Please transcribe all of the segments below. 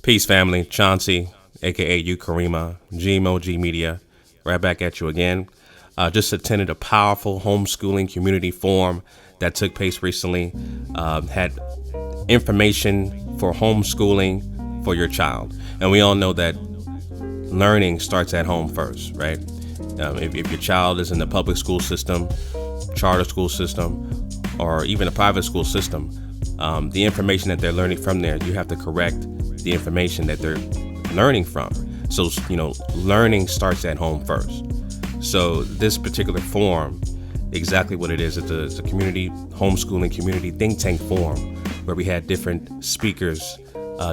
Peace, family. Chauncey, a.k.a. you, Karima, GMOGMedia, right back at you again. Just attended a powerful homeschooling community forum that took place recently. Had information for homeschooling for your child. And we all know that learning starts at home first, right? If your child is in the public school system, charter school system, or even a private school system, the information that they're learning from there, you have to correct the information that they're learning from. So, learning starts at home first. So this particular forum, exactly what it is, it's a community homeschooling community think tank forum where we had different speakers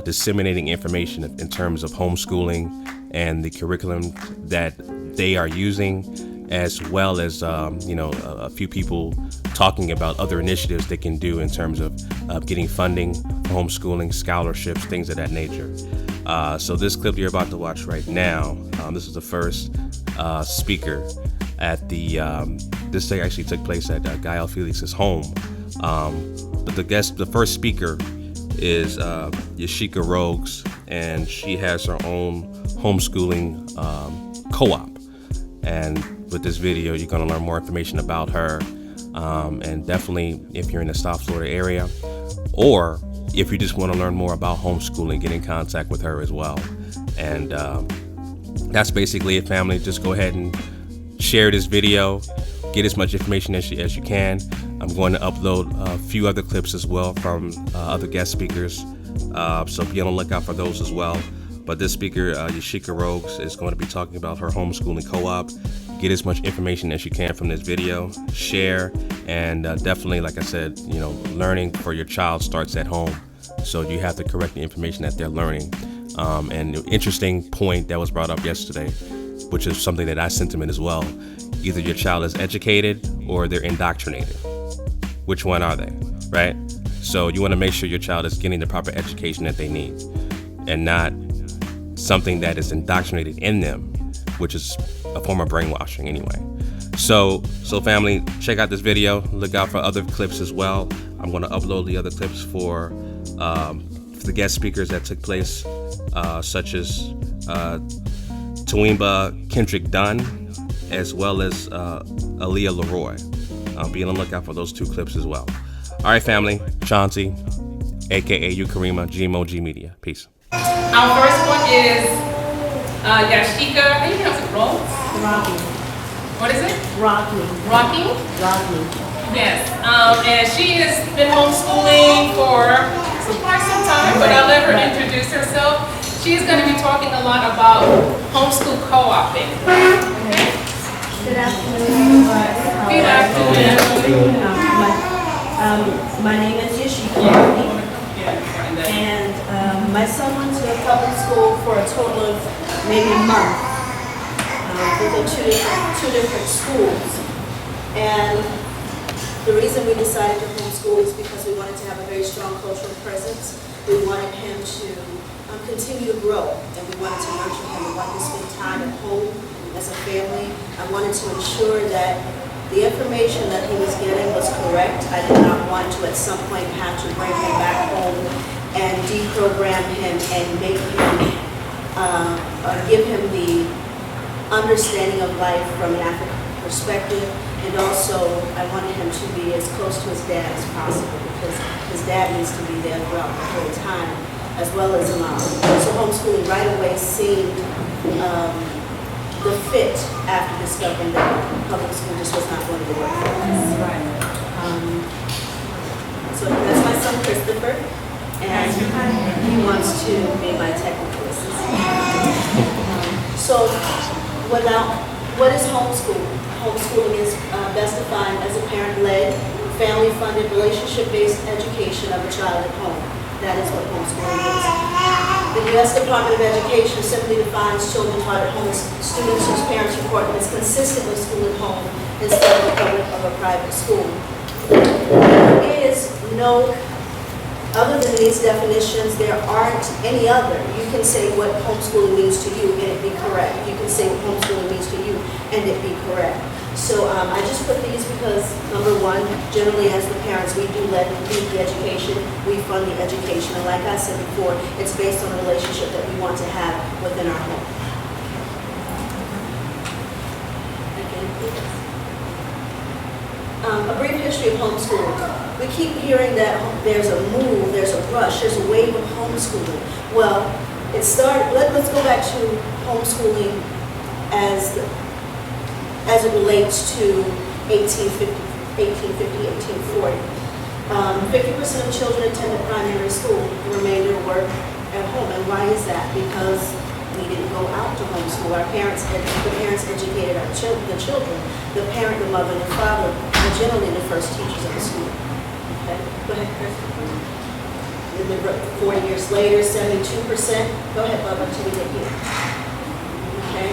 disseminating information in terms of homeschooling and the curriculum that they are using, as well as a few people talking about other initiatives they can do in terms of getting funding, homeschooling, scholarships, things of that nature. So this clip you're about to watch right now, this is the first speaker at this thing actually took place at Gael Felix's home. But the first speaker is Yashika Rogues, and she has her own homeschooling co-op. And with this video, you're going to learn more information about her. And definitely, if you're in the South Florida area, or if you just want to learn more about homeschooling, get in contact with her as well. And that's basically it, family. Just go ahead and share this video, get as much information as you can. I'm going to upload a few other clips as well from other guest speakers, so be on the lookout for those as well. But this speaker, Yashika Rogues, is going to be talking about her homeschooling co-op. Get as much information as you can from this video, share, and definitely, like I said, learning for your child starts at home. So you have to correct the information that they're learning. And the interesting point that was brought up yesterday, which is something that I sentiment as well, either your child is educated or they're indoctrinated. Which one are they, right? So you want to make sure your child is getting the proper education that they need, and not something that is indoctrinated in them, which is a form of brainwashing anyway. So family, check out this video. Look out for other clips as well. I'm going to upload the other clips for the guest speakers that took place, such as Tawimba Kendrick Dunn, as well as Aaliyah Leroy. I'll be on the lookout for those two clips as well. All right, family. Chauncey, a.k.a. you, Karima, GMOGMedia. Peace. Our first one is Yashika. How do you pronounce it? Rocky. What is it? Rocky. Rocky? Rocky. Yes. And she has been homeschooling for quite some time, but I'll let her introduce herself. She's going to be talking a lot about homeschool co-oping. Okay. Good afternoon, everybody. Good afternoon. My name is Yashika Rocky, and my son went to a public school for a total of maybe a month. Within two different schools. And the reason we decided to homeschool is because we wanted to have a very strong cultural presence. We wanted him to continue to grow, and we wanted to nurture him. We wanted to spend time at home as a family. I wanted to ensure that the information that he was getting was correct. I did not want to at some point have to bring him back home and deprogram him and make him, give him the understanding of life from an African perspective. And also, I wanted him to be as close to his dad as possible, because his dad needs to be there throughout the whole time, as well as mom. So homeschooling right away seemed the fit after discovering that public school just was not going to work for us. Right. So that's my son Christopher, and he wants to be my technical assistant. So what is homeschooling? Homeschooling is best defined as a parent-led, family-funded, relationship-based education of a child at home. That is what homeschooling is. The U.S. Department of Education simply defines children taught at home as students whose parents report them as consistently schooled at home instead of a public or a private school. There is no, other than these definitions, there aren't any other. You can say what homeschooling means to you and it be correct. You can say what homeschooling means to you and it be correct. So I just put these because, number one, generally as the parents, we do lead the education, we fund the education, and like I said before, it's based on the relationship that we want to have within our home. Again, please. A brief history of homeschooling. We keep hearing that there's a move, there's a rush, there's a wave of homeschooling. Well, it started, let's go back to homeschooling as it relates to 1850, 1840. 50% of children attended primary school, the remainder work at home. And why is that? Because we didn't go out to homeschool. The parents educated the children. The parent, the mother, and the father are generally the first teachers of the school. Okay, go ahead, Chris. 40 years later, 72%. Go ahead, Bubba, until we get here. Okay.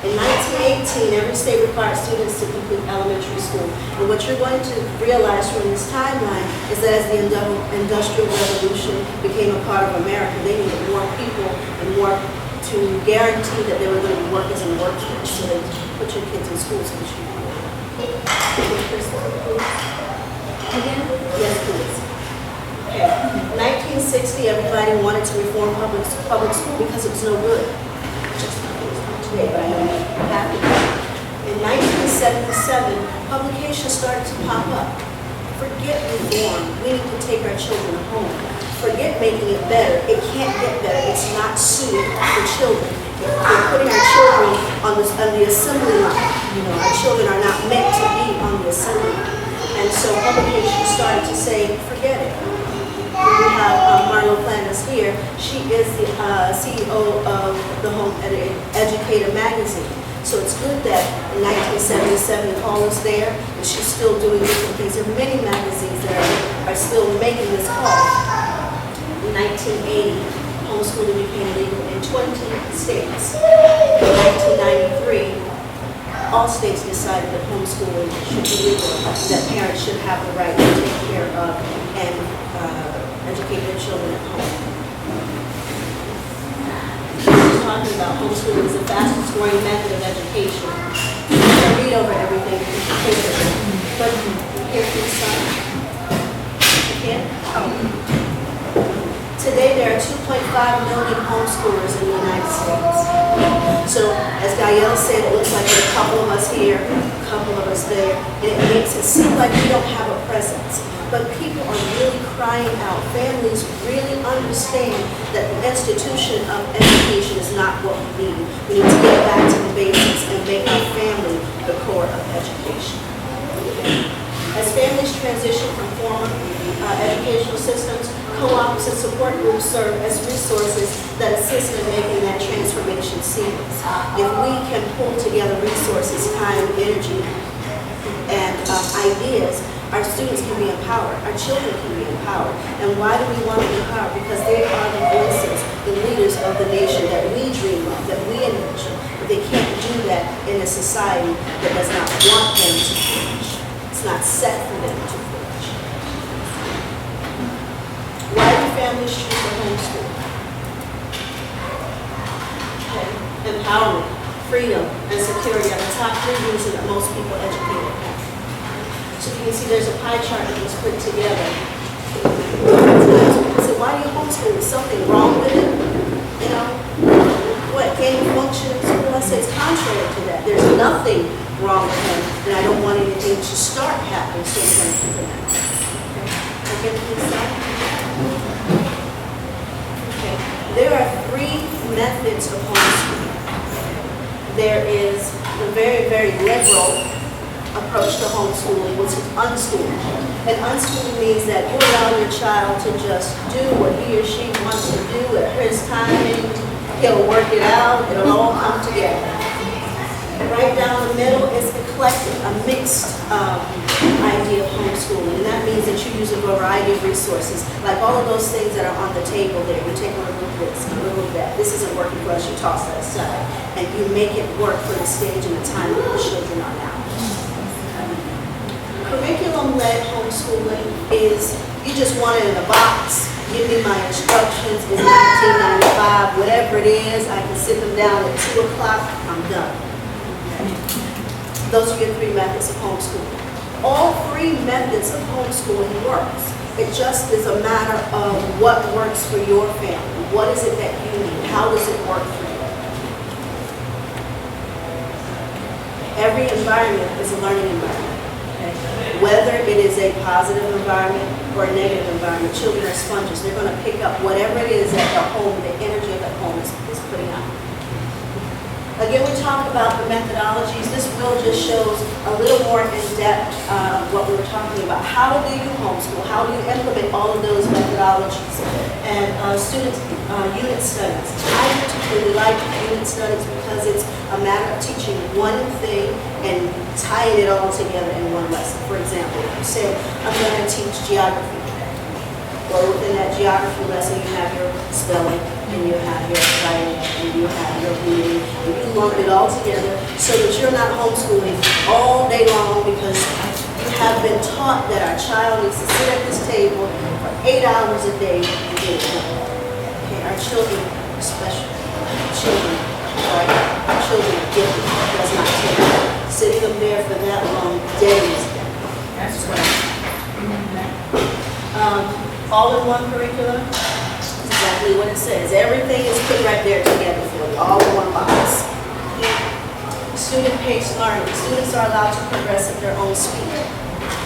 In 1918, every state required students to complete elementary school. And what you're going to realize from this timeline is that as the Industrial Revolution became a part of America, they needed more people and more to guarantee that they were going to be workers in the workforce. So they put your kids in schools so that you can work. Again? Yes, please. Okay. 1960, everybody wanted to reform public school because it was no good. But I know you have to. In 1977, publications started to pop up. Forget reform. We need to take our children home. Forget making it better. It can't get better. It's not suited for children. We're putting our children on the assembly line. You know, our children are not meant to be on the assembly line. And so publications started to say, forget it. We have Marlo Plantis here. She is the CEO of the Home Educator magazine. So it's good that in 1977 Paul was there, and she's still doing different things. There are many magazines that are still making this call. In 1980, homeschooling became legal in 20 states. In 1993, all states decided that homeschooling should be legal, that parents should have the right to take care of and educate their children at home. We're talking about homeschooling is the fastest growing method of education. You can read over everything, but here's the sun. You can't? Today there are 2.5 million homeschoolers in the United States. So as Gael said, it looks like there are a couple of us here, a couple of us there, and it makes it seem like we don't have a presence. But people are really crying out. Families really understand that the institution of education is not what we need. We need to get back to the basics and make our family the core of education. As families transition from former educational systems, co-ops and support groups serve as resources that assist in making that transformation seamless. If we can pull together resources, time, energy, and ideas, our students can be empowered, our children can be empowered. And why do we want to be empowered? Because they are the voices, the leaders of the nation that we dream of, that we envision. But they can't do that in a society that does not want them to flourish. It's not set for them to flourish. Why do families choose to homeschool? Okay. Empowerment, freedom, and security are the top 3 reasons that most people educate at home. So you can see there's a pie chart that was put together. I said, why do you homeschool? Is something wrong with it? You know, what, can't you function in school? I said, it's contrary to that. There's nothing wrong with him, and I don't want anything to start happening, so we're going to keep it out. Okay, please stop. Okay, there are 3 methods of homeschooling. There is the very, very liberal approach to homeschooling, which is unschooling. And unschooling means that you allow your child to just do what he or she wants to do at his timing. He'll work it out. It'll all come together. Right down the middle is eclectic, a mixed idea of homeschooling. And that means that you use a variety of resources, like all of those things that are on the table there. You take a little of this, a little of that. This isn't working for us. You toss that aside. And you make it work for the stage and the time that the children are now. Curriculum-led homeschooling is, you just want it in a box, give me my instructions, it's 1995, whatever it is, I can sit them down at 2 o'clock, I'm done. Those are your 3 methods of homeschooling. All 3 methods of homeschooling works. It just is a matter of what works for your family. What is it that you need? How does it work for you? Every environment is a learning environment. Okay? Whether it is a positive environment or a negative environment, children are sponges. They're going to pick up whatever it is at the home, the energy of the home is putting out. Again, we talk about the methodologies. This will just shows a little more in depth what we were talking about. How do you homeschool? How do you implement all of those methodologies? And students, unit studies. I particularly like unit studies because it's a matter of teaching one thing and tying it all together in one lesson. For example, if you say, I'm going to teach geography. Well, within that geography lesson, you have your spelling, and you have your writing, and you have your reading, and you lump it all together so that you're not homeschooling all day long because you have been taught that our child needs to sit at this table for 8 hours a day and get it done. Okay, our children are special. Children, right? Our children are gifted. It does not take sitting them there for that long days. That's right. All-in-one curriculum. Exactly what it says. Everything is put right there together for you, all in one box. Student-paced learning. Students are allowed to progress at their own speed.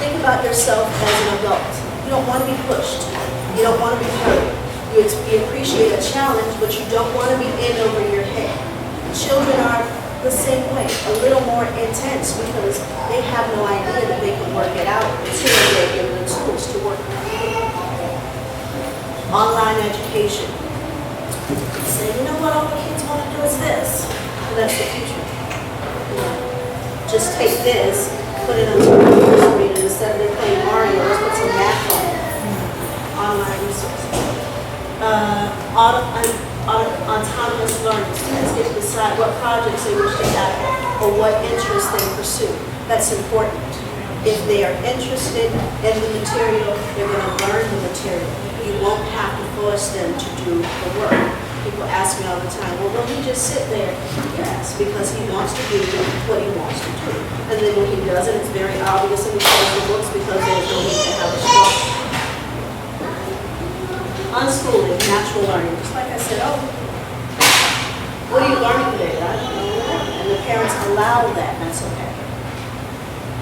Think about yourself as an adult. You don't want to be pushed. You don't want to be hurried. You appreciate a challenge, but you don't want to be in over your head. Children are the same way, a little more intense because they have no idea that they can work it out until they're given the tools to work it out. Online education. Say, you know what all the kids want to do is this. And that's the future. Just take this, put it on the screen, and instead of them playing Mario, let's put some math on it. Online resources. Autonomous learning. Students get to decide what projects they wish to tackle or what interests they pursue. That's important. If they are interested in the material, they're going to learn the material. You won't have to force them to do the work. People ask me all the time, well, will he just sit there? Yes, because he wants to do what he wants to do. And then when he doesn't, it's very obvious in the books because there's no need to have a struggle. Unschooling, natural learning. Just like I said, oh, what are you learning today? I don't know. And the parents allow that, that's okay.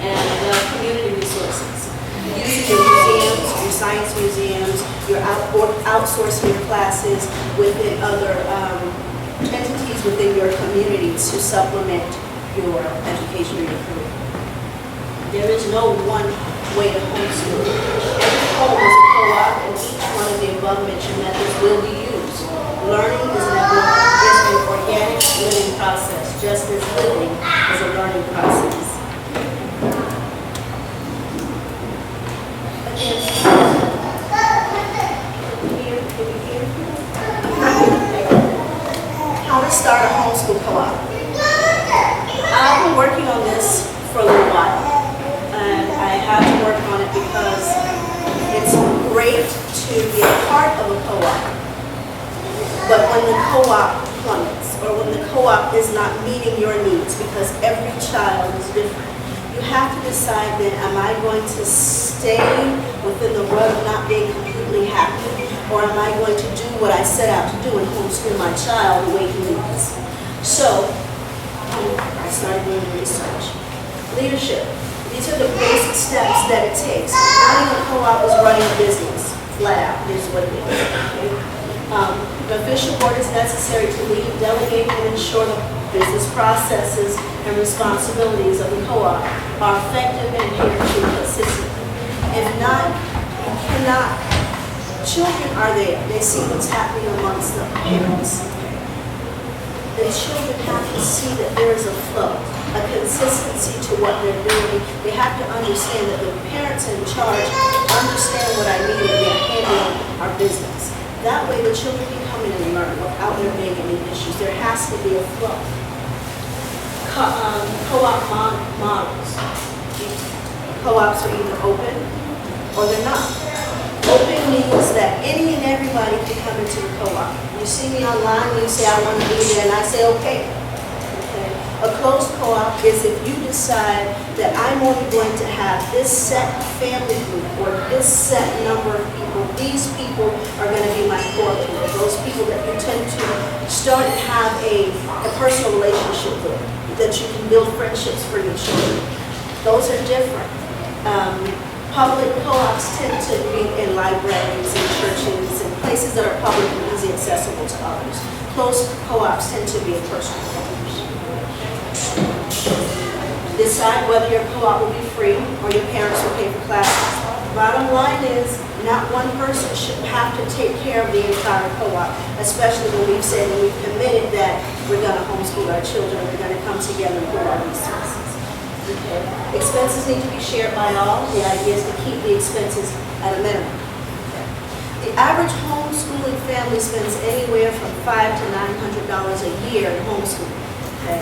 And community resources. Using your museums, your science museums, your outsourcing your classes within other entities within your community to supplement your education or your career. There is no one way to homeschool. Every home is a co-op and each one of the above mentioned methods will be used. Learning is an organic living process, just as living is a learning process. How to start a homeschool co-op. I've been working on this for a little while, and I had to work on it because it's great to be a part of a co-op, but when the co-op plummets or when the co-op is not meeting your needs, because every child is different, you have to decide then, am I going to stay within the rut of not being completely happy, or am I going to do what I set out to do and homeschool my child the way he needs? So, I started doing research. Leadership. These are the basic steps that it takes. Running a co-op is running a business. Flat out, here's what it is. Okay? The official board is necessary to lead, delegate, and ensure the business processes and responsibilities of the co-op are effective and adhered to consistently. If not, you cannot. Children are there. They see what's happening amongst the parents. The children have to see that there is a flow, a consistency to what they're doing. They have to understand that the parents in charge understand what I need and they're handling our business. That way the children can come in and learn without there being any issues. There has to be a flow. Co-op models. Co-ops are either open or they're not. Open means that any and everybody can come into the co-op. You see me online and you say, I want to be there, and I say, okay. A closed co-op is if you decide that I'm only going to have this set family group or this set number of people, these people are going to be my core people, those people that you tend to start and have a personal relationship with, that you can build friendships for your children. Those are different. Public co-ops tend to be in libraries and churches and places that are public and easy accessible to others. Closed co-ops tend to be in personal homes. Decide whether your co-op will be free or your parents will pay for classes. Bottom line is, not one person should have to take care of the entire co-op, especially when we've said and we've committed that we're going to homeschool our children, we're going to come together and pool our resources. Okay. Expenses need to be shared by all. The idea is to keep the expenses at a minimum. Okay. The average homeschooling family spends anywhere from $500 to $900 a year in homeschooling. Okay.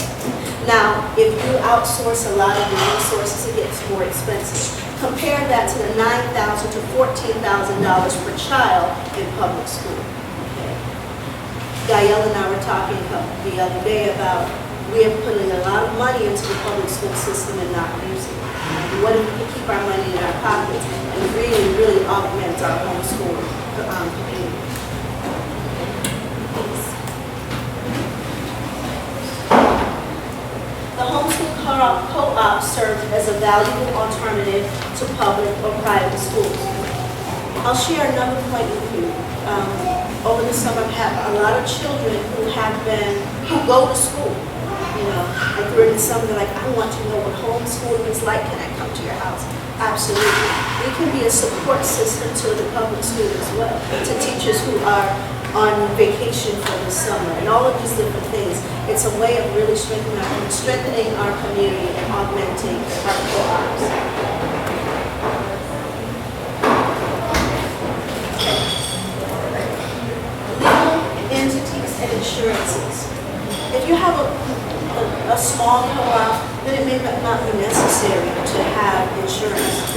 Now, if you outsource a lot of the resources, it gets more expensive. Compare that to the $9,000 to $14,000 per child in public school. Okay. Gael and I were talking the other day about we are putting a lot of money into the public school system and not using it. What if we can keep our money in our pockets and really, really augment our homeschool community? The homeschool co-op serves as a valuable alternative to public or private schools. I'll share another point with you. Over the summer, I've had a lot of children who go to school. You know, like during the summer, they're like, I want to know what homeschooling is like. Can I come to your house? Absolutely. We can be a support system to the public school as well, to teachers who are on vacation for the summer, and all of these different things. It's a way of really strengthening our community and augmenting our co-ops. Legal entities and insurances. If you have a small co-op, then it may not be necessary to have insurance.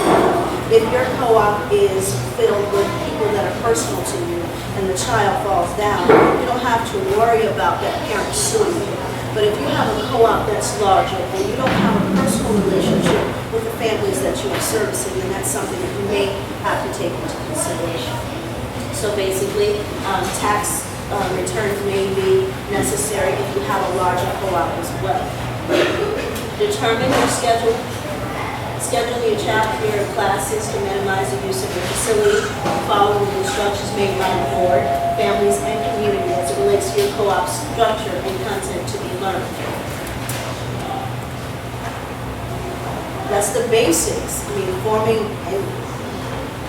If your co-op is filled with people that are personal to you and the child falls down, you don't have to worry about that parent suing you. But if you have a co-op that's larger and you don't have a personal relationship with the families that you are servicing, then that's something that you may have to take into consideration. So basically, tax returns may be necessary if you have a larger co-op as well. Determine your schedule. Schedule your child care classes to minimize the use of your facility. Follow the instructions made by the board, families, and community as it relates to your co-op structure and content to be learned. That's the basics. I mean, forming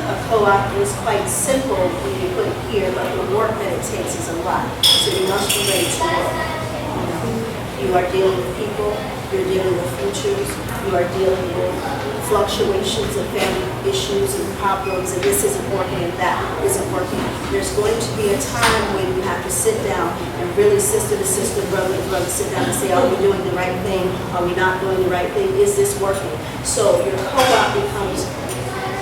a co-op is quite simple when you put it here, but the work that it takes is a lot. So you must be ready to work. You are dealing with people, you're dealing with futures, you are dealing with fluctuations of family issues and problems, and this isn't working and that isn't working. There's going to be a time when you have to sit down and really sister to sister, brother to brother, sit down and say, are we doing the right thing? Are we not doing the right thing? Is this working? So your co-op becomes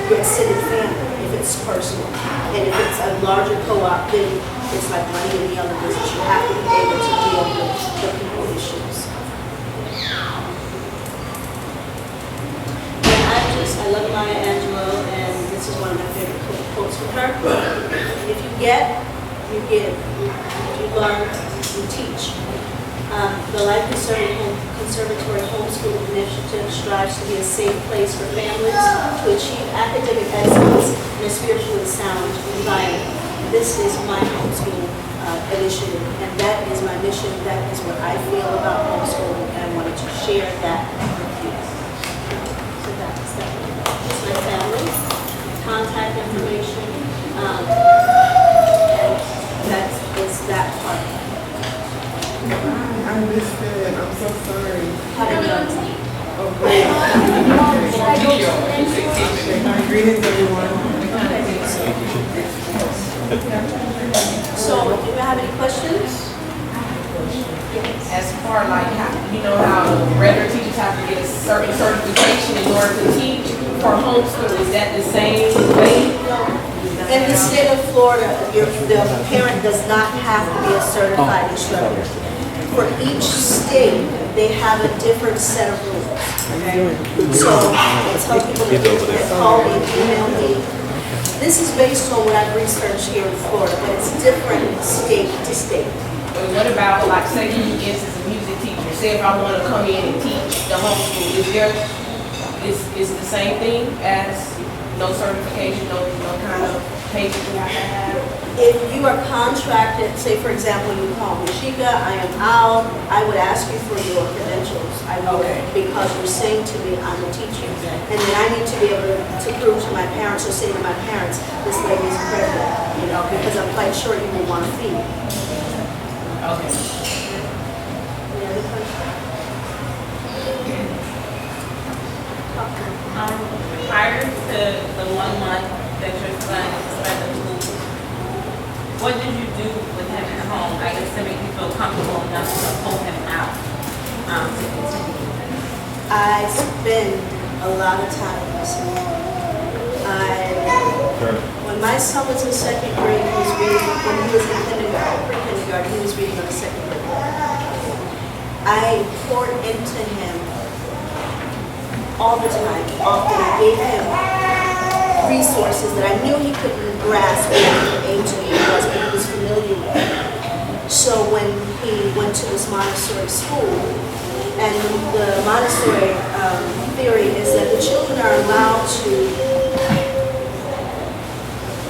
your extended family if it's personal. And if it's a larger co-op, then it's like money in the other business. You have to be able to deal with the people issues. And I love Maya Angelou, and this is one of my favorite quotes from her. If you get, you give. If you learn, you teach. The Life Conservatory Homeschooling Initiative strives to be a safe place for families to achieve academic excellence in a spiritually sound environment. This is my homeschooling initiative, and that is my mission. That is what I feel about homeschooling, and I wanted to share that with you. So that's that. It's my family, contact information, and that is that part. I missed it. I'm so sorry. How do you know? Oh, great. Greetings, everyone. So, do you have any questions? As far like how, you know how regular teachers have to get a certain certification in order to teach for homeschool, is that the same way? In the state of Florida, the parent does not have to be a certified instructor. For each state, they have a different set of rules. Okay? So I tell people that they can call me, email me. This is based on what I've researched here in Florida, but it's different state to state. But what about, like, say you instance a music teacher, say if I want to come in and teach the homeschool, is the same thing as no certification, no kind of paper you have to have? If you are contracted, say for example, you call me Sheikah, I am Al, I would ask you for your credentials. I would, Okay. because you're saying to me, I'm a teacher. And then I need to be able to prove to my parents or say to my parents, this lady is credible, you know, because I'm quite sure you will want a fee. Okay. Any other questions? Prior to the 1 month that your son is suspended school, what did you do with him at home? I guess to make you feel comfortable enough to pull him out to continue. I spend a lot of time with him. When my son was in second grade, he was reading, when he was in kindergarten, pre-kindergarten, he was reading on the second grade level. I poured into him all the time. Often I gave him resources that I knew he couldn't grasp at the age that he was, but he was familiar with. So when he went to this Montessori school, and the Montessori theory is that the children are allowed to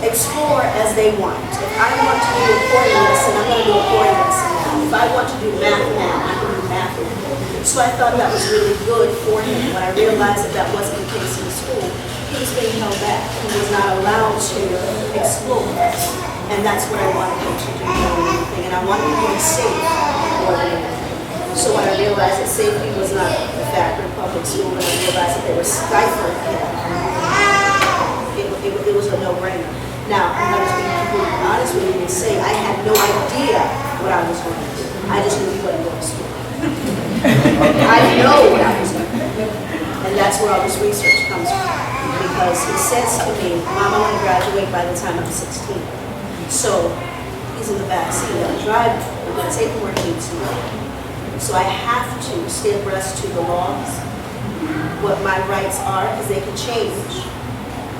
explore as they want. If I want to do a pouring lesson, I'm going to do a pouring lesson now. If I want to do math now, I'm going to do math now. So I thought that was really good for him. When I realized that that wasn't the case in school, he was being held back. He was not allowed to explore. And that's what I wanted him to do more than anything. And I wanted him to be safe more than anything. So when I realized that safety was not a factor in public school, and I realized that they were stifling him, it was a no-brainer. Now, I'm going to be completely honest with you and say I had no idea what I was going to do. I just knew he wasn't going to school. I know what I was going to do. And that's where all this research comes from. Because he says to me, Mom, I want to graduate by the time I'm 16. So he's in the back seat of the driver. I'm going to take him where he needs to go. So I have to stay abreast to the laws, what my rights are, because they can change.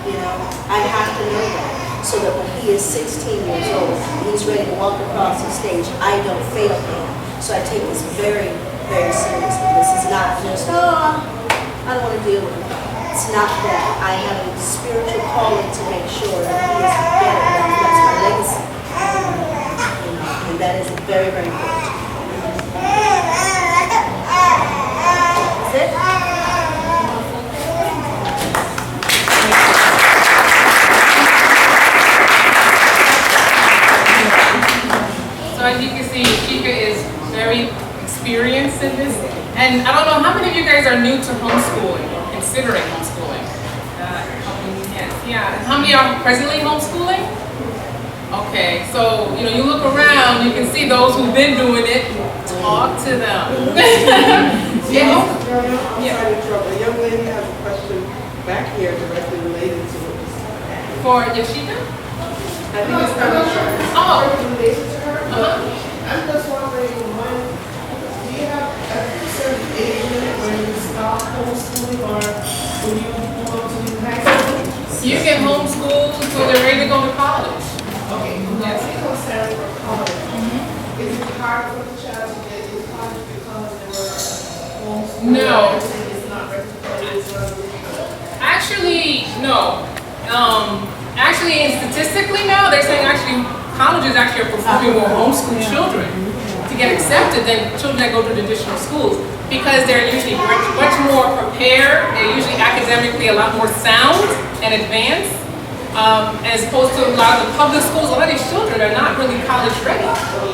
You know, I have to know that. So that when he is 16 years old and he's ready to walk across the stage, I don't fail him. So I take this very, very seriously. This is not just, I don't want to deal with it. It's not that. I have a spiritual calling to make sure that he is better. That's my legacy. You know, and that is very, very important. That's it? So as you can see, Sheikah is very experienced in this. And I don't know, how many of you guys are new to homeschooling or considering homeschooling? Yes, yeah. And how many are presently homeschooling? Okay, so you look around, you can see those who've been doing it. Talk to them. Yeah. Sorry to interrupt. A young lady has a question back here directly related to what you said. For Yashika? I think it's kind of short. Oh. Related to her. I'm just wondering, do you have a certain age limit when you stop homeschooling or when you go to high school? You can homeschool until they're ready to go to college. Okay, now we concerned for college. Is it hard for the child to get to college because they were homeschooled? No. Everything is not recommended. Actually, no. Actually, statistically now, they're saying colleges actually are performing more homeschool children to get accepted than children that go to traditional schools because they're usually much more prepared. They're usually academically a lot more sound and advanced. As opposed to a lot of the public schools, a lot of these children are not really college ready.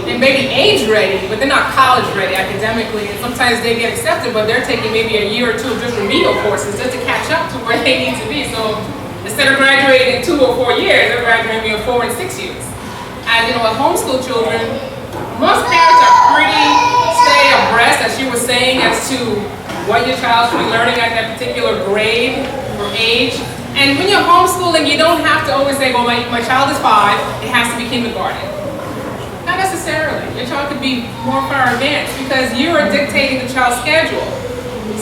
They may be age ready, but they're not college ready academically. And sometimes they get accepted, but they're taking maybe a year or two of just remedial courses just to catch up to where they need to be. So instead of graduating in 2 or 4 years, they're graduating in 4 and 6 years. And with homeschool children, most parents are pretty stay abreast, as she was saying, as to what your child should be learning at that particular grade or age. And when you're homeschooling, you don't have to always say, well, my child is 5, it has to be kindergarten. Not necessarily. Your child could be more far advanced because you are dictating the child's schedule.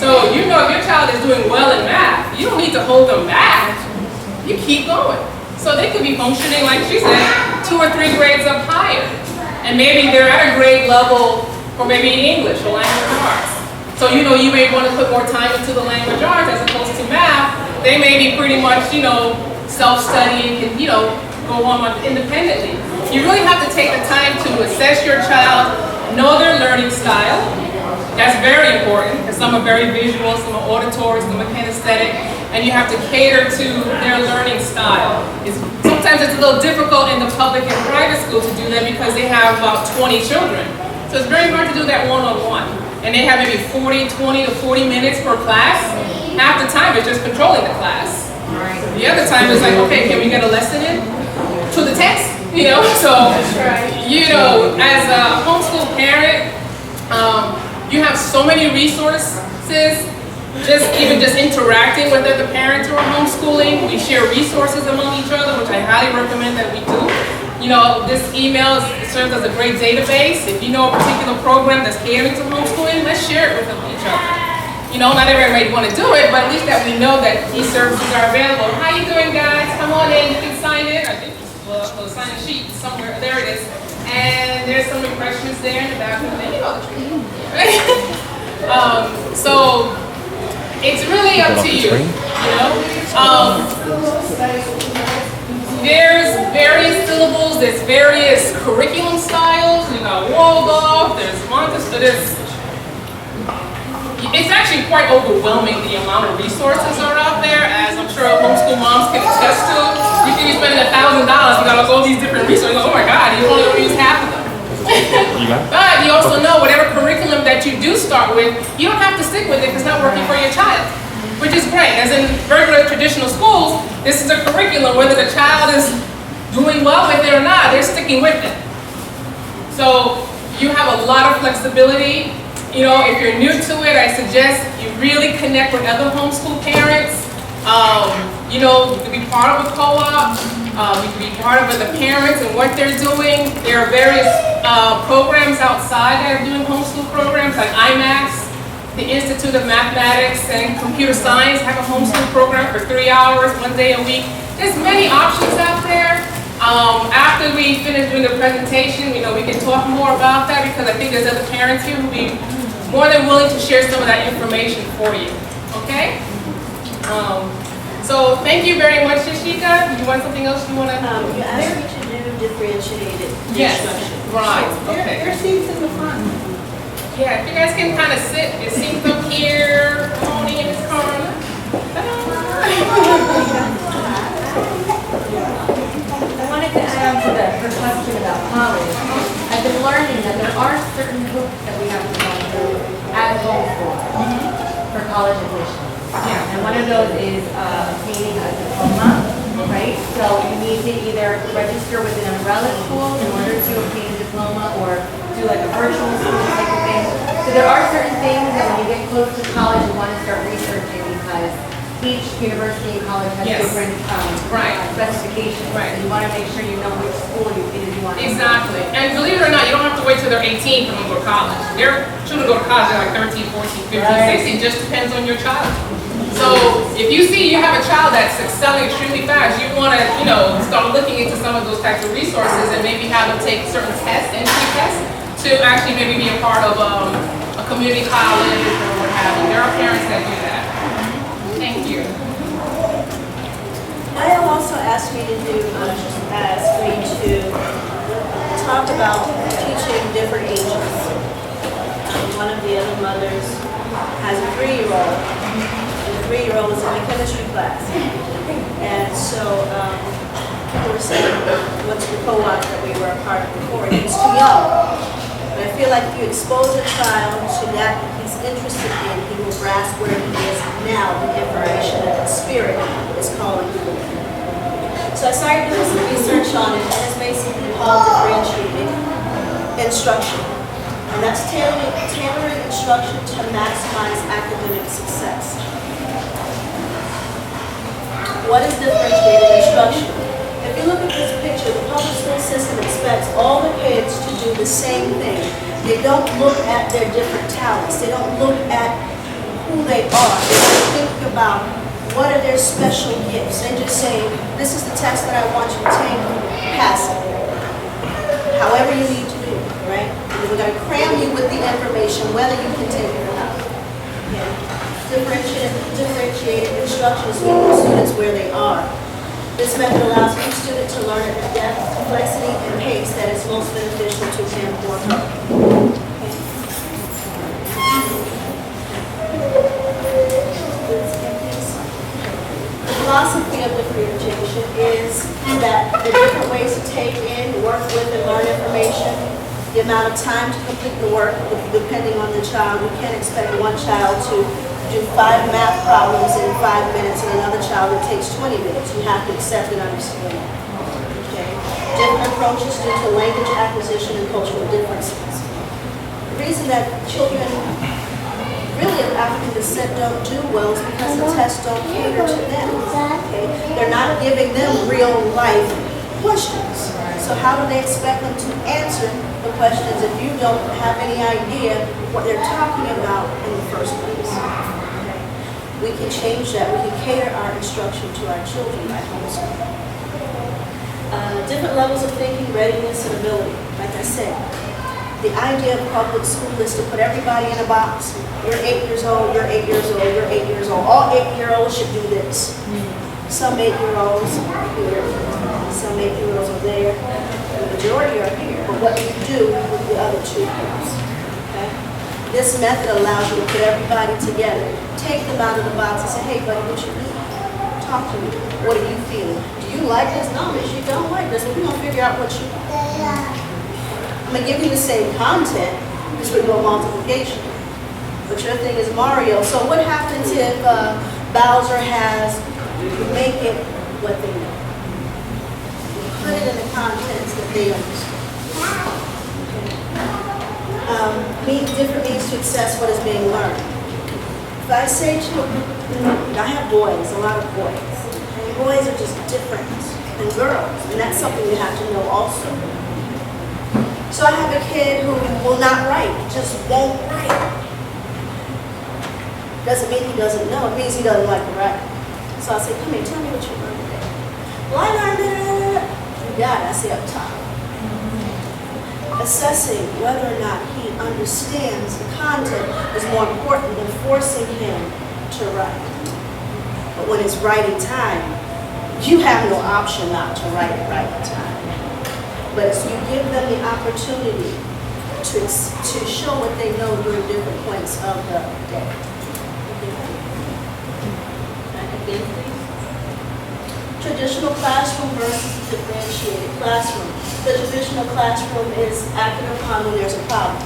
So you know if your child is doing well in math, you don't need to hold them back. You keep going. So they could be functioning, like she said, 2 or 3 grades up higher. And maybe they're at a grade level for maybe English or language arts. So you know you may want to put more time into the language arts as opposed to math. They may be pretty much, self-studying and, go on independently. You really have to take the time to assess your child, know their learning style. That's very important because some are very visual, some are auditory, some are kinesthetic, and you have to cater to their learning style. Sometimes it's a little difficult in the public and private school to do that because they have about 20 children. So it's very hard to do that one-on-one. And they have maybe 20 to 40 minutes per class. Half the time it's just controlling the class. The other time it's like, okay, can we get a lesson in? To the text, So, as a homeschool parent, you have so many resources. Just interacting with other parents who are homeschooling. We share resources among each other, which I highly recommend that we do. This email serves as a great database. If you know a particular program that's catering to homeschooling, let's share it with each other. Not everybody want to do it, but at least that we know that these services are available. How you doing, guys? Come on in. You can sign in. I think the sign-in sheet somewhere. There it is. And there's some refreshments there in the bathroom. So it's really up to you. There's various syllables, there's various curriculum styles, Waldorf, there's Montessori, it's actually quite overwhelming the amount of resources are out there, as I'm sure homeschool moms can attest to. You can be spending $1,000, you got all these different resources, oh my God, you only use half of them. But you also know whatever curriculum that you do start with, you don't have to stick with it if it's not working for your child. Which is great. As in regular traditional schools, this is a curriculum. Whether the child is doing well with it or not, they're sticking with it. So you have a lot of flexibility. If you're new to it, I suggest you really connect with other homeschool parents. You can be part of a co-op. You can be part of the parents and what they're doing. There are various programs outside that are doing homeschool programs like IMAX. The Institute of Mathematics and Computer Science have a homeschool program for 3 hours, 1 day a week. There's many options out there. After we finish doing the presentation, we can talk more about that because I think there's other parents here who will be more than willing to share some of that information for you. Okay? So thank you very much, Shishika. You want something else you want to? You asked me to do differentiated Yes. instruction. Right. Okay. There are seats in the front. Yeah, if you guys can kind of sit, your seats up here, Tony in this corner. I wanted to add on to her question about college. I've been learning that there are certain hoops that we have to go through as homeschool for college admission. And one of those is obtaining a diploma, right? So you need to either register with an umbrella school in order to obtain a diploma or do like a virtual school type of thing. So there are certain things that when you get close to college you want to start researching because each university and college has Yes. different specifications. Right. And you want to make sure you know which school you want to Exactly. And believe it or not, you don't have to wait till they're 18 for them to go to college. Their children go to college at like 13, 14, 15, 16. Just depends on your child. So if you see you have a child that's excelling extremely fast, you want to, start looking into some of those types of resources and maybe have them take certain tests, entry tests, to actually maybe be a part of a community college or what have you. There are parents that do that. Thank you. Maya also asked me to talk about teaching different ages. One of the other mothers has a 3-year-old, and the 3-year-old is in a chemistry class. And so people were saying, what's the co-op that we were a part of before? And he's too young. But I feel like if you expose a child to that he's interested in, he will grasp where he is now, the information that the spirit is calling for. So I started doing some research on it, and it's basically called differentiated instruction. And that's tailoring instruction to maximize academic success. What is differentiated instruction? If you look at this picture, the public school system expects all the kids to do the same thing. They don't look at their different talents. They don't look at who they are. They don't think about what are their special gifts. They just say, this is the test that I want you to take, pass it. However you need to do it, right? And we're going to cram you with the information, whether you can take it or not. Okay? Differentiated instruction is meeting students where they are. This method allows each student to learn at the depth, complexity, and pace that is most beneficial to him or her. The philosophy of differentiation is that the different ways to take in, work with, and learn information, the amount of time to complete the work, depending on the child. We can't expect one child to do 5 math problems in 5 minutes and another child it takes 20 minutes. You have to accept and understand that. Okay? Different approaches due to language acquisition and cultural differences. The reason that children really of African descent don't do well is because the tests don't cater to them. Okay? They're not giving them real life questions. So how do they expect them to answer the questions if you don't have any idea what they're talking about in the first place? We can change that. We can cater our instruction to our children by homeschooling. Different levels of thinking, readiness, and ability. Like I said, the idea of public school is to put everybody in a box. You're 8 years old, you're 8 years old, you're 8 years old. All 8-year-olds should do this. Some 8-year-olds are here, some 8-year-olds are there. The majority are here. But what do you do with the other 2 groups? Okay? This method allows you to put everybody together, take them out of the box and say, hey buddy, what you need? Talk to me. What are you feeling? Do you like this? No, miss, you don't like this. Well, we're going to figure out what you want. I'm going to give you the same content, just with no multiplication. But your thing is Mario. So what happens if Bowser has, you make it what they know? You put it in the contents that they understand. Different means to assess what is being learned. If I say children, I have boys, a lot of boys. And boys are just different than girls, and that's something you have to know also. So I have a kid who will not write, just won't write. Doesn't mean he doesn't know, it means he doesn't like to write. So I say, come here, tell me what you learned today. Well, I learned it. You got it, I say up top. Assessing whether or not he understands the content is more important than forcing him to write. But when it's writing time, you have no option not to write at writing time. But as you give them the opportunity to show what they know during different points of the day. Again, please. Traditional classroom versus differentiated classroom. The traditional classroom is acted upon when there's a problem.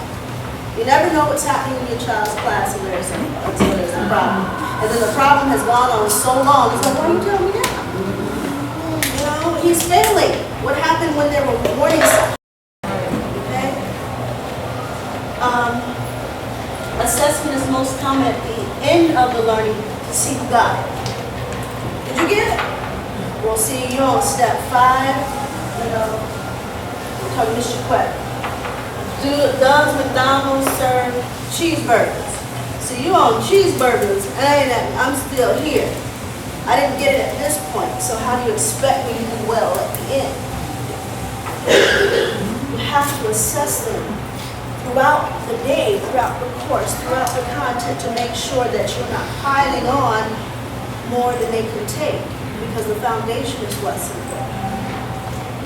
You never know what's happening in your child's class until there's a problem. And then the problem has gone on so long, it's like, why don't you tell me now? You know, he's failing. What happened when there were warning signs? Okay? Assessment is most common at the end of the learning to see who got it. Did you get it? We'll see you on step 5, you know, we'll talk Mr. Quett. Does McDonald's serve cheeseburgers? So you on cheeseburgers, and I'm still here. I didn't get it at this point, so how do you expect me to do well at the end? You have to assess them throughout the day, throughout the course, throughout the content to make sure that you're not piling on more than they can take, because the foundation is what's important.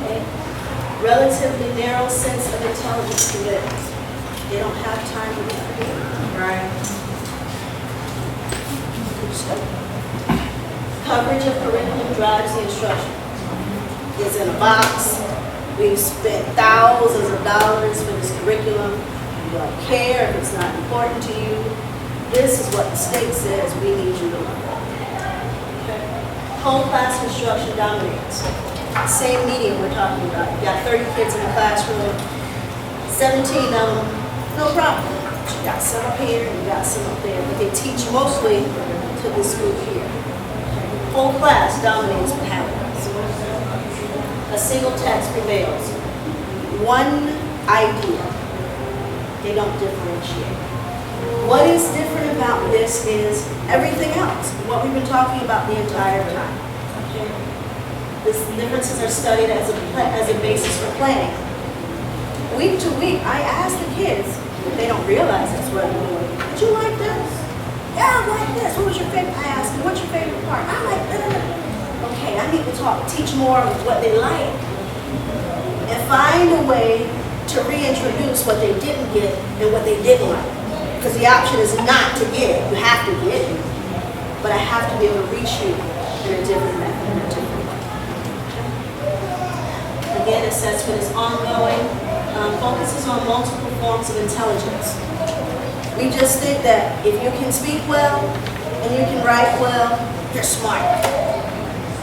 Okay? Relatively narrow sense of intelligence to it. They don't have time to be creative. Right. Coverage of curriculum drives the instruction. It's in a box. We've spent thousands of dollars for this curriculum. You don't care if it's not important to you. This is what the state says we need you to learn. Okay. Whole class instruction dominates. Same medium we're talking about. You got 30 kids in the classroom, 17 of them, no problem. You got some up here, you got some up there, but they teach mostly to this group here. Whole class dominates what happens. A single text prevails. One idea. They don't differentiate. What is different about this is everything else, what we've been talking about the entire time. Okay? The differences are studied as a basis for planning. Week to week, I ask the kids, they don't realize that's what I'm doing. Did you like this? Yeah, I like this. What was your favorite? I asked them, what's your favorite part? I like that. Okay, I need to teach more of what they like. And find a way to reintroduce what they didn't get and what they didn't like. Because the option is not to get it. You have to get it. But I have to be able to reach you in a different method, in a different way. Again, assessment is ongoing. Focuses on multiple forms of intelligence. We just think that if you can speak well and you can write well, you're smart.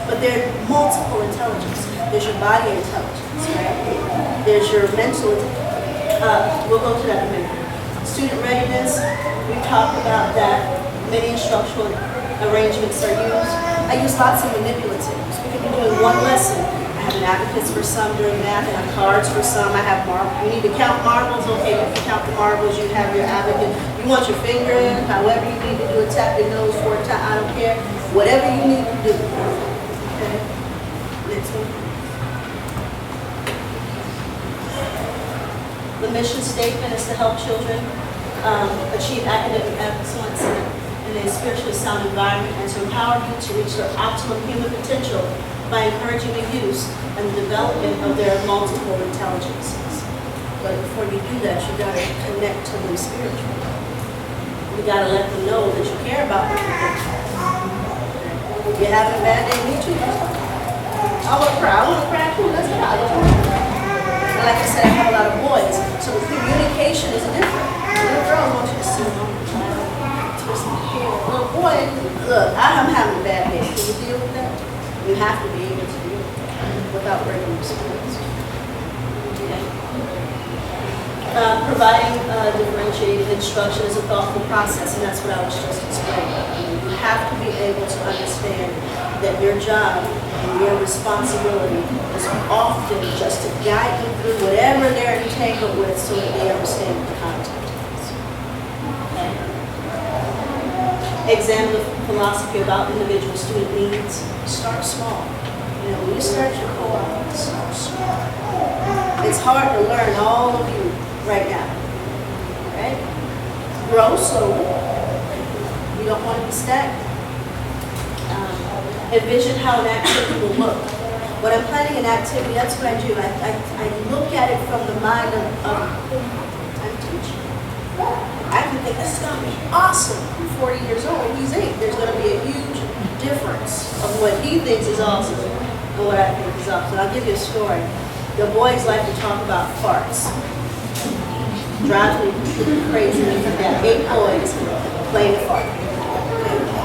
But there are multiple intelligence. There's your body intelligence, right? There's your mental, we'll go to that in a minute. Student readiness, we talked about that. Many instructional arrangements are used. I use lots of manipulatives. We could be doing one lesson. I have an abacus for some during math, I have cards for some, I have marbles. You need to count marbles, okay, you can count the marbles, you have your abacus. You want your finger in, however you need to do a tap that goes for a tap, I don't care. Whatever you need to do. Okay, next one. The mission statement is to help children achieve academic excellence in a spiritually sound environment and to empower you to reach their optimum human potential by encouraging the use and the development of their multiple intelligences. But before you do that, you gotta connect to them spiritually. You gotta let them know that you care about them. If you're having a bad day, me too. I want to cry too, let's go. And like I said, I have a lot of boys, so the communication is different. Little girls want you to sit on the child, twist my hair. Little boy, look, I'm having a bad day. Can you deal with that? You have to be able to deal with that without breaking your spirits. Okay. Providing differentiated instruction is a thoughtful process, and that's what I was just explaining. You have to be able to understand that your job and your responsibility is often just to guide them through whatever they're entangled with so that they understand what the content is. Okay. Examine the philosophy about individual student needs. Start small. You know, when you start your co-op, start small. It's hard to learn all of you right now, right? Grow slowly. You don't want to be stagnant. Envision how an activity will look. When I'm planning an activity, that's what I do. I look at it from the mind of I'm teaching. I can think this is going to be awesome. I'm 40 years old, he's 8. There's going to be a huge difference of what he thinks is awesome and what I think is awesome. I'll give you a story. The boys like to talk about farts. Drives me crazy. You've got 8 boys playing a fart.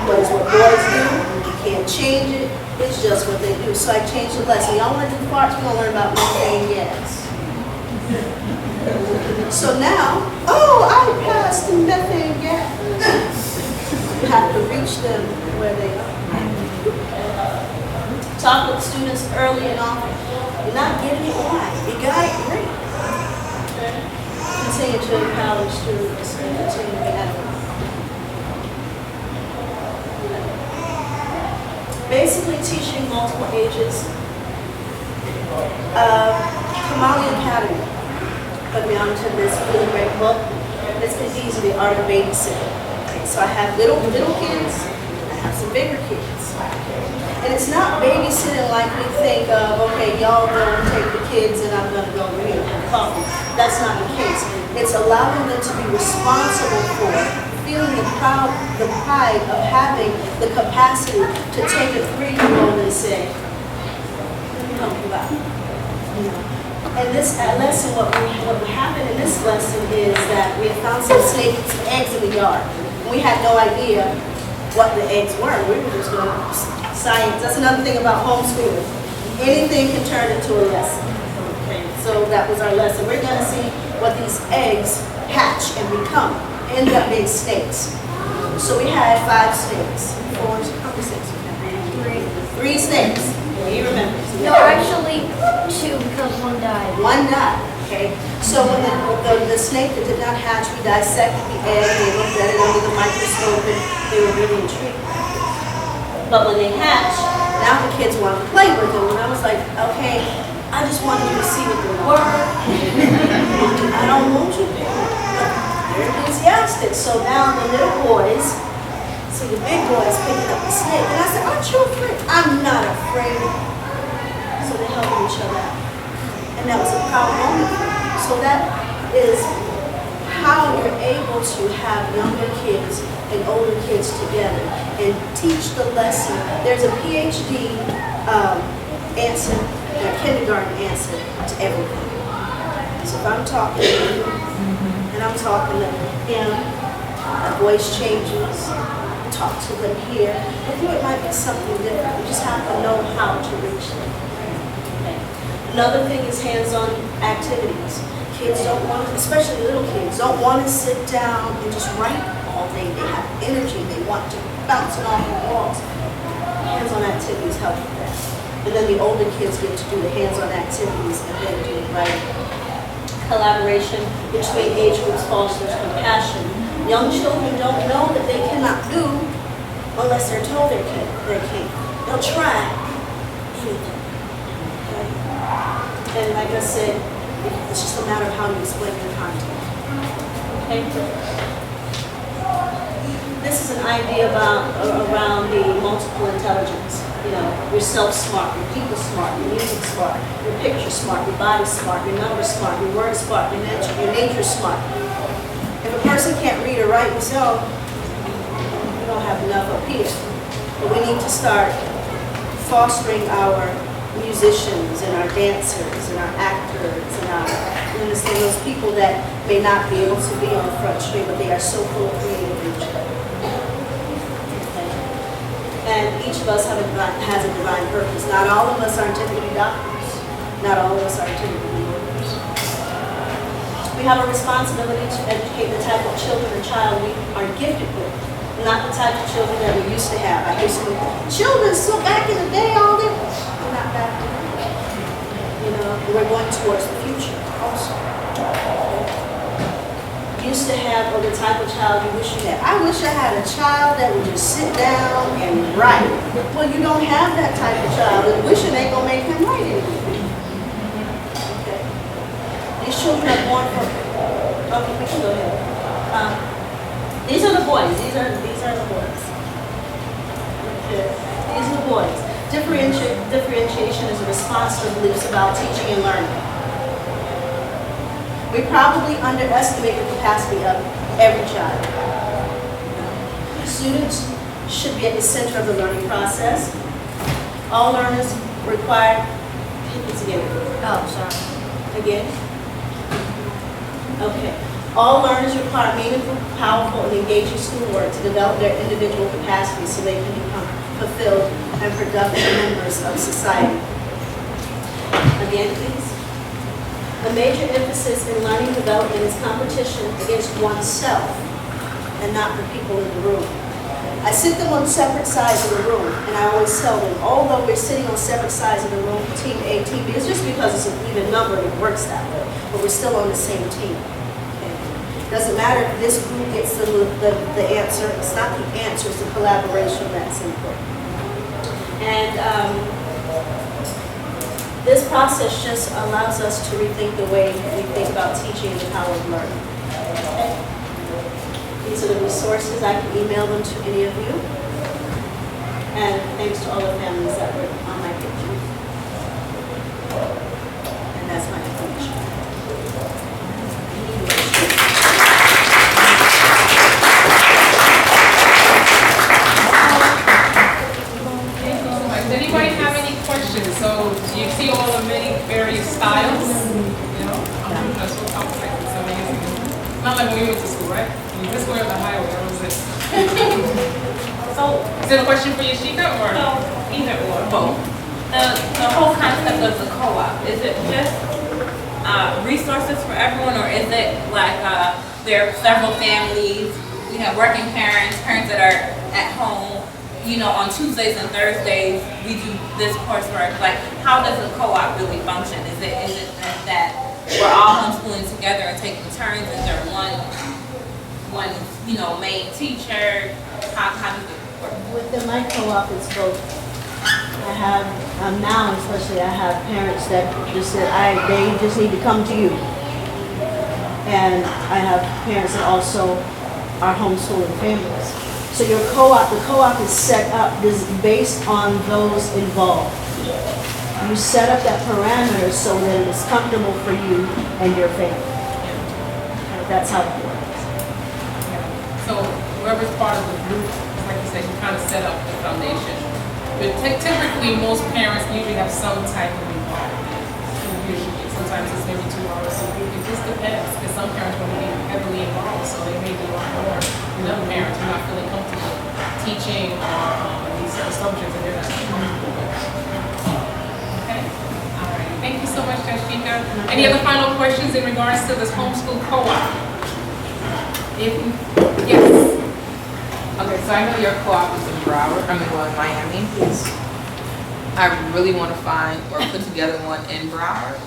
What is what boys do? Can't change it, it's just what they do. So I changed the lesson. Y'all want to do farts? We're going to learn about methane gas. So now, I passed the methane gas. You have to reach them where they are. Talk with students early and often. You're not getting it right. You got it great. Continue to empower students and continue to be active. Basically teaching multiple ages. Kamali Academy put me onto this really great book. It's easy, The Art of Babysitting. Okay, so I have little kids, I have some bigger kids. And it's not babysitting like we think of, okay, y'all go and take the kids and I'm gonna go read and coffee. That's not the case. It's allowing them to be responsible for feeling the pride of having the capacity to take a 3-year-old and say, come back. And this lesson, what happened in this lesson is that we found some eggs in the yard. We had no idea what the eggs were. We were just going to science. That's another thing about homeschooling. Anything can turn into a lesson. Okay, so that was our lesson. We're going to see what these eggs hatch and become. Ended up being snakes. So we had 5 snakes. 4, how many snakes? 3 snakes. He remembers. No, actually, 2 because 1 died. One died, okay? So when the snake that did not hatch, we dissected the egg, they looked at it under the microscope, and they were really intrigued. But when they hatched, now the kids wanted to play with them, and I was like, okay, I just wanted you to see what they were. I don't want you to. They're enthusiastic. So now the little boys see the big boys picking up the snake, and I said, aren't you afraid? I'm not afraid. So they're helping each other out. And that was a proud moment for me. So that is how you're able to have younger kids and older kids together and teach the lesson. There's a PhD answer, a kindergarten answer to everything. So if I'm talking to you and I'm talking to him, my voice changes, talk to them here. With you it might be something different. You just have to know how to reach them. Okay. Another thing is hands-on activities. Kids don't want to, especially little kids, don't want to sit down and just write all day. They have energy. They want to bounce it off the walls. Hands-on activities help with that. And then the older kids get to do the hands-on activities and then do the writing. Collaboration between age groups fosters compassion. Young children don't know that they cannot do unless they're told they can't. They'll try anything. Okay? And like I said, it's just a matter of how you explain your content. Okay? This is an idea around the multiple intelligence. You know, you're self-smart, you're people-smart, you're music-smart, you're picture-smart, your body-smart, your number-smart, your word-smart, your nature-smart. If a person can't read or write, we say, oh, we don't have enough up here. But we need to start fostering our musicians and our dancers and our actors and you understand, those people that may not be able to be on the front street, but they are so full of creative nature. And each of us has a divine purpose. Not all of us are intended to be doctors. Not all of us are intended to be lawyers. We have a responsibility to educate the type of children or child we are gifted with, not the type of children that we used to have. I used to be, children, so back in the day, all that. We're not back in the day. You know, we're going towards the future also. Used to have, or the type of child you wish you had. I wish I had a child that would just sit down and write. Well, you don't have that type of child, and wishing ain't gonna make him write anything. Okay. These children are born from. Okay, we can go ahead. These are the boys. These are the boys. Okay. These are the boys. Differentiation is a response to beliefs about teaching and learning. We probably underestimate the capacity of every child. Students should be at the center of the learning process. All learners require, it's again. Oh, sorry. Again. Okay. All learners require meaningful, powerful, and engaging schoolwork to develop their individual capacities so they can become fulfilled and productive members of society. Again, please. A major emphasis in learning development is competition against oneself and not the people in the room. I sit them on separate sides of the room, and I always tell them, although we're sitting on separate sides of the room, team A, team B, it's just because it's an even number and it works that way, but we're still on the same team. Okay? Doesn't matter if this group gets the answer, it's not the answer, it's the collaboration that's important. And this process just allows us to rethink the way we think about teaching and the power of learning. Okay. These are the resources. I can email them to any of you. And thanks to all the families that were on my pictures. And that's my information. Does anybody have any questions? So you see all the many various styles, you know? That's so complex. It's amazing. Not like when we went to school, right? You just go on the highway, that was it. So, Is it a question for Yashika or? no, either or, both. The whole concept of the co-op, is it just resources for everyone, or is it like there are several families, you know, working parents, parents that are at home, you know, on Tuesdays and Thursdays, we do this coursework. Like, how does a co-op really function? Is it that we're all homeschooling together and taking turns? Is there one, you know, main teacher? How does it work? Within my co-op, it's both. I have, now especially, I have parents that just said, they just need to come to you. And I have parents that also are homeschooling families. So your co-op, the co-op is set up, is based on those involved. You set up that parameter so that it's comfortable for you and your family. And that's how it works. So whoever's part of the group, like you said, you kind of set up the foundation. But typically, most parents usually have some type of involvement. Usually, sometimes it's maybe 2 hours a week. It just depends, because some parents want to be heavily involved, so they may do a lot more than other parents who are not feeling comfortable teaching these certain subjects and they're not comfortable with. Okay? All right. Thank you so much, Tashika. Any other final questions in regards to this homeschool co-op? Yes. Okay, so I know your co-op is in Broward, in Miami. Yes. I really want to find or put together one in Broward.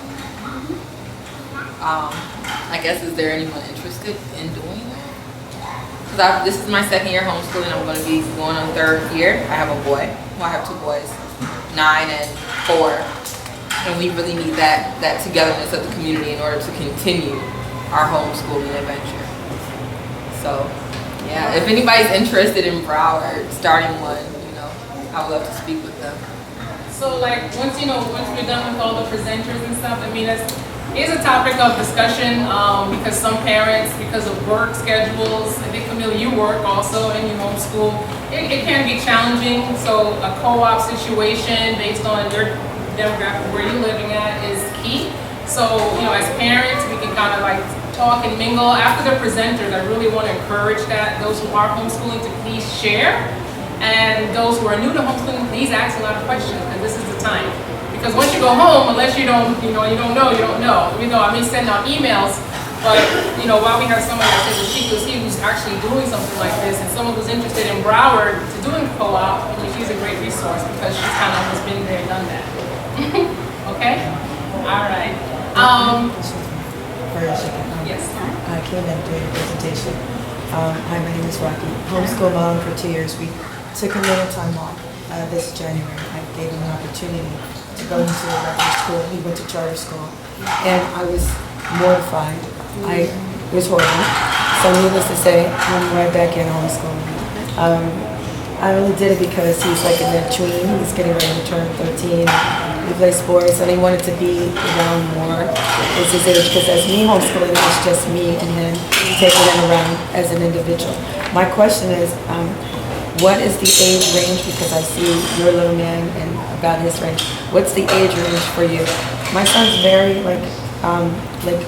I guess, is there anyone interested in doing that? Because this is my 2nd year homeschooling. I'm going to be going on 3rd year. I have a boy. Well, I have 2 boys, 9 and 4. And we really need that togetherness of the community in order to continue our homeschooling adventure. So, yeah, if anybody's interested in Broward starting one, you know, I would love to speak with them. So like, once we're done with all the presenters and stuff, I mean, it's a topic of discussion because some parents, because of work schedules, I think Camille, you work also and you homeschool, it can be challenging. So a co-op situation based on your demographic, where you're living at, is key. So, you know, as parents, we can kind of like talk and mingle. After the presenters, I really want to encourage that those who are homeschooling to please share. And those who are new to homeschooling, please ask a lot of questions, because this is the time. Because once you go home, unless you don't know. Even though I may send out emails, but you know, while we have someone like who's actually doing something like this, and someone who's interested in Broward to doing co-op, I mean, she's a great resource because she's kind of almost been there and done that. Okay? All right. Yes. I came in during the presentation. Hi, my name is Rocky. Homeschool mom for 2 years. We took a little time off this January. I gave him an opportunity to go into a regular school. He went to charter school. And I was mortified. It was horrible. So needless to say, I'm right back in homeschooling. I only did it because he's like in their tween. He's getting ready to turn 13. He plays sports and he wanted to be around more. It's his age, because as me homeschooling, it's just me and him taking him around as an individual. My question is, what is the age range? Because I see your little man and about his range. What's the age range for you? My son's very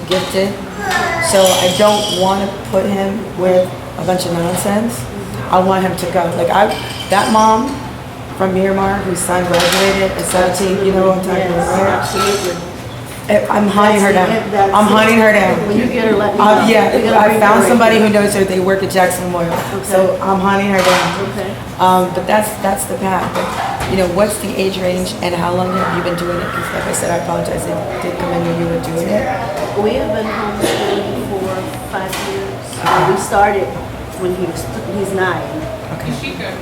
gifted, so I don't want to put him with a bunch of nonsense. I want him to go. That mom from Miramar, whose son graduated at 17, you know what I'm talking about, right? Absolutely. I'm hunting her down. I'm hunting her down. When you get her, let me know. Yeah, I found somebody who knows her. They work at Jackson Memorial. Okay. So I'm hunting her down. Okay. But that's the path. But, you know, what's the age range and how long have you been doing it? Because like I said, I apologize. It did come in when you were doing it. We have been homeschooling for 5 years. We started when he's 9. Okay.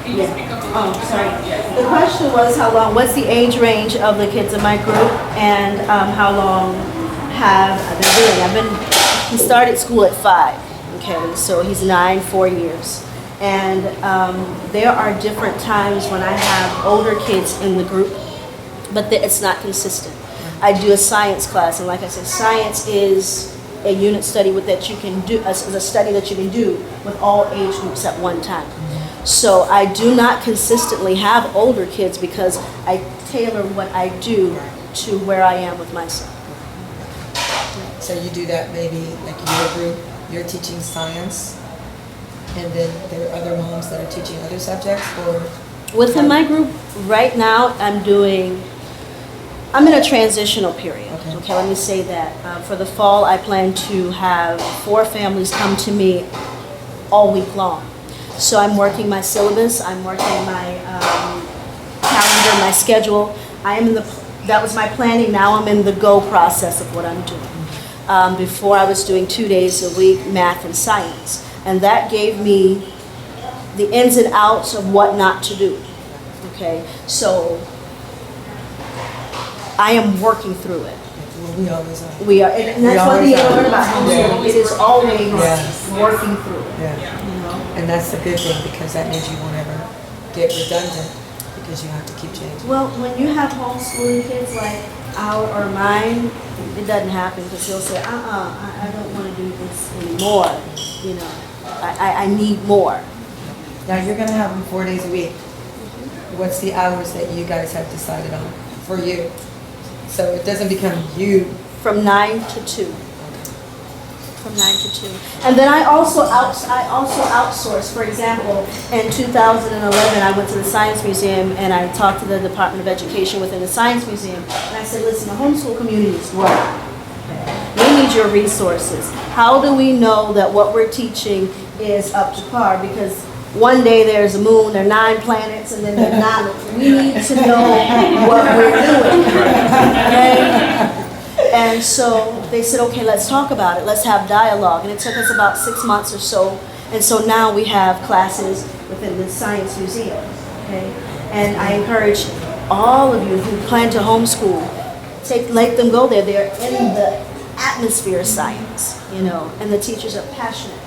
Can you speak up a little bit? Sorry. Yes. The question was what's the age range of the kids in my group, and how long have I been doing? He started school at 5, okay, so he's 9, 4 years. And there are different times when I have older kids in the group, but it's not consistent. I do a science class, and like I said, science is a unit study that you can do, a study that you can do with all age groups at one time. So I do not consistently have older kids because I tailor what I do to where I am with my son. So you do that maybe like your group, you're teaching science, and then there are other moms that are teaching other subjects, or? Within my group, right now, I'm in a transitional period. Okay, let me say that. For the fall, I plan to have 4 families come to me all week long. So I'm working my syllabus, I'm working my calendar, my schedule. I am in that was my planning, now I'm in the go process of what I'm doing. Before I was doing 2 days a week, math and science. And that gave me the ins and outs of what not to do. Okay, so I am working through it. Well, we always are. We are, and that's what always you are. learn about homeschooling. It is always Yeah. working through it. Yeah. You know? And that's the good thing, because that means you won't ever get redundant, because you have to keep changing. Well, when you have homeschooling kids like our or mine, it doesn't happen because they'll say, I don't want to do this anymore. You know, I need more. Now, you're gonna have them 4 days a week. What's the hours that you guys have decided on for you? So it doesn't become you. From 9 to 2. From 9 to 2. And then I also outsource. For example, in 2011, I went to the Science Museum and I talked to the Department of Education within the Science Museum. And I said, listen, the homeschool community is growing. We need your resources. How do we know that what we're teaching is up to par? Because one day there's a moon, there are 9 planets, and then there are 9. We need to know what we're doing. Okay? And so they said, okay, let's talk about it. Let's have dialogue. And it took us about 6 months or so. And so now we have classes within the Science Museum. Okay? And I encourage all of you who plan to homeschool, let them go there. They're in the atmosphere of science, you know, and the teachers are passionate,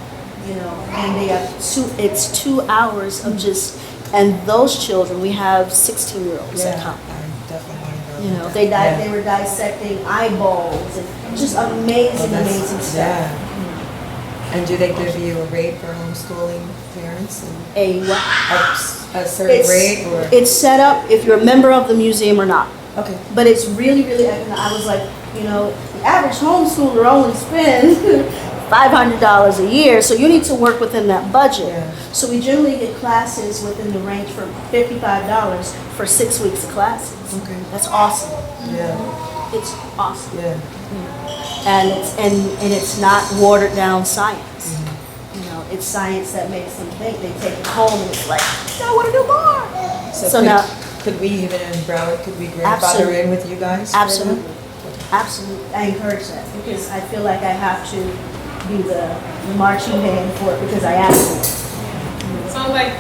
you know, and they have it's 2 hours of just, and those children, we have 16-year-olds that come. I definitely want to go. You know, they were dissecting eyeballs and just amazing, amazing stuff. Yeah. And do they give you a rate for homeschooling parents? And A what? a certain rate, or? It's set up if you're a member of the museum or not. Okay. But it's really, really, I was like, you know, the average homeschooler only spends $500 a year, so you need to work within that budget. Yeah. So we generally get classes within the range from $55 for 6 weeks of classes. Okay. That's awesome. Yeah. It's awesome. Yeah. And it's not watered down science. You know, it's science that makes them think. They take it home and it's like, I want to do more. So now, could we even in Broward, could we grandfather in with you guys? absolutely, absolutely. I encourage that because I feel like I have to be the marching band for it because I asked for it. So like,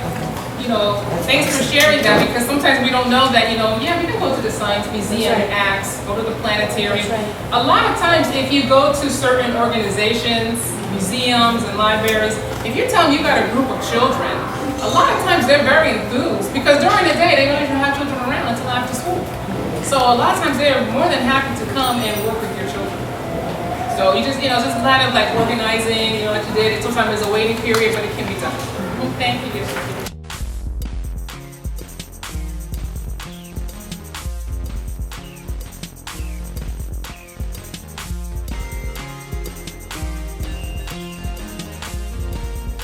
you know, thanks for sharing that because sometimes we don't know that, you know, yeah, we can go to the Science Museum and ask, go to the planetarium. A lot of times if you go to certain organizations, museums and libraries, if you tell them you got a group of children, a lot of times they're very enthused because during the day they don't even have children around until after school. So a lot of times they're more than happy to come and work with your children. So you just, you know, just a lot of like organizing, you know, like you did. Sometimes there's a waiting period, but it can be done. Thank you.